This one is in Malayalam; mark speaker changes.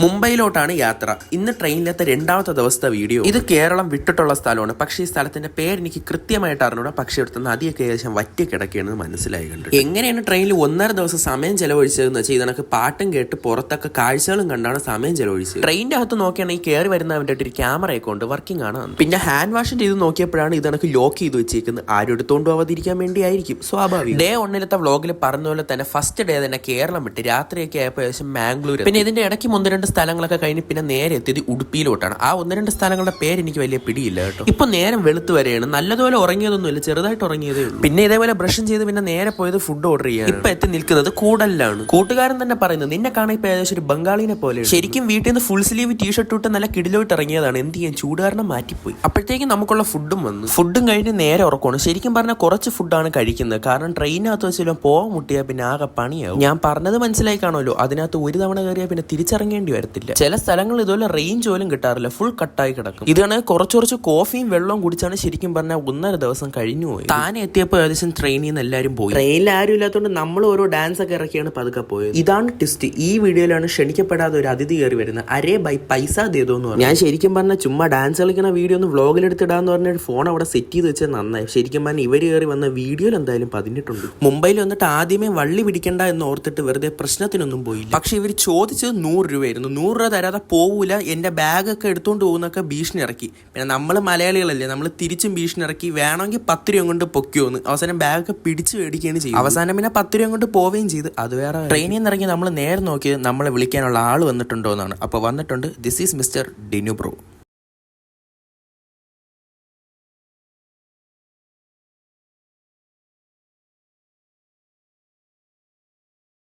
Speaker 1: മുംബൈയിലോട്ടാണ് യാത്ര. ഇന്ന് ട്രെയിനിലെത്ത രണ്ടാമത്തെ ദിവസത്തെ വീഡിയോ. ഇത് കേരളം വിട്ടിട്ടുള്ള സ്ഥലമാണ്. പക്ഷേ ഈ സ്ഥലത്തിന്റെ പേര് എനിക്ക് കൃത്യമായിട്ട് അറിഞ്ഞൂടാ. പക്ഷേ ഇവിടുത്തെ നദിയൊക്കെ ഏകദേശം വറ്റി കിടക്കുകയാണെന്ന് മനസ്സിലായി കണ്ടു. എങ്ങനെയാണ് ട്രെയിനിൽ 1.5 ദിവസം സമയം ചെലവഴിച്ചതെന്ന് വെച്ചാൽ ഇതണക്ക് പാട്ടും കേട്ട് പുറത്തൊക്കെ കാഴ്ചകളും കണ്ടാണ് സമയം ചെലവഴിച്ചത്. ട്രെയിനിന്റെ അകത്ത് നോക്കിയാണെങ്കിൽ കയറി വരുന്നവന്റെ ഒരു ക്യാമറയൊക്കെ ഉണ്ട്, വർക്കിംഗ് ആണ്. പിന്നെ ഹാൻഡ് വാഷ് ചെയ്ത് നോക്കിയപ്പോഴാണ് ഇതണക്ക് ലോക്ക് ചെയ്ത് വെച്ചേക്കുന്നത്. ആരും എടുത്തോണ്ട് പോവാതിരിക്കാൻ വേണ്ടിയായിരിക്കും, സ്വാഭാവികം. ഡേ 1 വ്ലോഗിൽ പറഞ്ഞ പോലെ തന്നെ ഫസ്റ്റ് ഡേ തന്നെ കേരളം വിട്ട് രാത്രിയൊക്കെ ആയപ്പോൾ ഏകദേശം മാംഗ്ലൂർ. പിന്നെ ഇതിന്റെ ഇടയ്ക്ക് 1-2 സ്ഥലങ്ങളൊക്കെ കഴിഞ്ഞ് പിന്നെ നേരെ എത്തിയത് ഉടുപ്പിയിലോട്ടാണ്. ആ 1-2 സ്ഥലങ്ങളുടെ പേര് എനിക്ക് വലിയ പിടിയില്ല കേട്ടോ. ഇപ്പൊ നേരം വെളുത്ത് വരെയാണ്. നല്ലതുപോലെ ഉറങ്ങിയതൊന്നുമില്ല, ചെറുതായിട്ട് ഉറങ്ങിയതേ ഉള്ളൂ. പിന്നെ ഇതേപോലെ ബ്രഷും ചെയ്ത് പിന്നെ നേരെ പോയത് ഫുഡ് ഓർഡർ ചെയ്യാൻ. ഇപ്പൊ എത്തി നിൽക്കുന്നത് കൂടലിലാണ്. കൂട്ടുകാരൻ തന്നെ പറയുന്നത് നിന്നെ കാണാൻ ഇപ്പൊ ഏകദേശം ഒരു ബംഗാളിനെ പോലെ. ശരിക്കും വീട്ടിൽ നിന്ന് ഫുൾ സ്ലീവ് ടീഷർട്ട് ഇട്ട് നല്ല കിടിലോട്ട് ഇറങ്ങിയതാണ്. എന്ത് ചെയ്യാൻ, ചൂട് കാരണം മാറ്റിപ്പോയി. അപ്പോഴത്തേക്കും നമുക്കുള്ള ഫുഡും വന്നു. ഫുഡും കഴിഞ്ഞ് നേരെ ഉറക്കമാണ്. ശരിക്കും പറഞ്ഞാൽ കുറച്ച് ഫുഡാണ് കഴിക്കുന്നത്. കാരണം ട്രെയിനകത്ത് വെച്ചാലും പോകാൻ മുട്ടിയാൽ പിന്നെ ആകെ പണിയാവും. ഞാൻ പറഞ്ഞത് മനസ്സിലായി കാണുമല്ലോ. അതിനകത്ത് ഒരു തവണ കയറിയാൽ പിന്നെ തിരിച്ചിറങ്ങേണ്ടി വരത്തില്ല. ചില സ്ഥലങ്ങളിൽ ഇതുപോലെ റേഞ്ച് പോലും കിട്ടാറില്ല, ഫുൾ കട്ടായി കിടക്കും. ഇതാണ് കുറച്ച് കോഫിയും വെള്ളവും കുടിച്ചാണ് ശരിക്കും പറഞ്ഞാൽ 1.5 ദിവസം കഴിഞ്ഞു പോയി. താനെ എത്തിയപ്പോൾ ഏകദേശം ട്രെയിനിൽ നിന്ന് എല്ലാവരും പോയി. ട്രെയിനിൽ ആരും ഇല്ലാത്തതുകൊണ്ട് നമ്മൾ ഓരോ ഡാൻസ് ഒക്കെ ഇറക്കിയാണ് പതുക്കെ പോയത്. ഇതാണ് ട്വിസ്റ്റ്. ഈ വീഡിയോയിലാണ് ക്ഷണിക്കപ്പെടാതെ ഒരു അതിഥി കയറി വരുന്നത്. അരേ ബൈ പൈസ ദേതോ എന്ന് പറഞ്ഞു. ഞാൻ ശരിക്കും പറഞ്ഞാൽ ചുമ്മാ ഡാൻസ് കളിക്കുന്ന വീഡിയോ ഒന്ന് വ്ലോഗിൽ എടുത്തിടാന്ന് പറഞ്ഞൊരു ഫോൺ അവിടെ സെറ്റ് ചെയ്ത് വെച്ചാൽ നന്നായി. ശരിക്കും പറഞ്ഞാൽ ഇവർ കയറി വന്ന വീഡിയോയിൽ എന്തായാലും പതിഞ്ഞിട്ടുണ്ട്. മുംബൈയിൽ വന്നിട്ട് ആദ്യമേ വള്ളി പിടിക്കണ്ട എന്ന് ഓർത്തിട്ട് വെറുതെ പ്രശ്നത്തിനൊന്നും പോയില്ല. പക്ഷെ ഇവർ ചോദിച്ചത് 100 രൂപയായിരുന്നു. 100 രൂപ തരാതെ പോവൂല, എന്റെ ബാഗൊക്കെ എടുത്തുകൊണ്ട് പോകുന്നൊക്കെ ഭീഷണി ഇറക്കി. പിന്നെ നമ്മൾ മലയാളികളല്ലേ, നമ്മൾ തിരിച്ചും ഭീഷണി ഇറക്കി. വേണമെങ്കിൽ 10 രൂപ കൊണ്ട് പൊക്കിയോന്ന്. അവസാനം ബാഗൊക്കെ പിടിച്ച് മേടിക്കുകയാണ് ചെയ്യും. അവസാനം പിന്നെ 10 രൂപ കൊണ്ട് പോവുകയും ചെയ്ത്. അത് വേറെ. ട്രെയിനിൽ നിന്ന് ഇറങ്ങി നമ്മൾ നേരെ നോക്കിയത് നമ്മളെ വിളിക്കാനുള്ള ആൾ വന്നിട്ടുണ്ടോ എന്നാണ്. അപ്പോൾ വന്നിട്ടുണ്ട്. This is mister Dinu bro.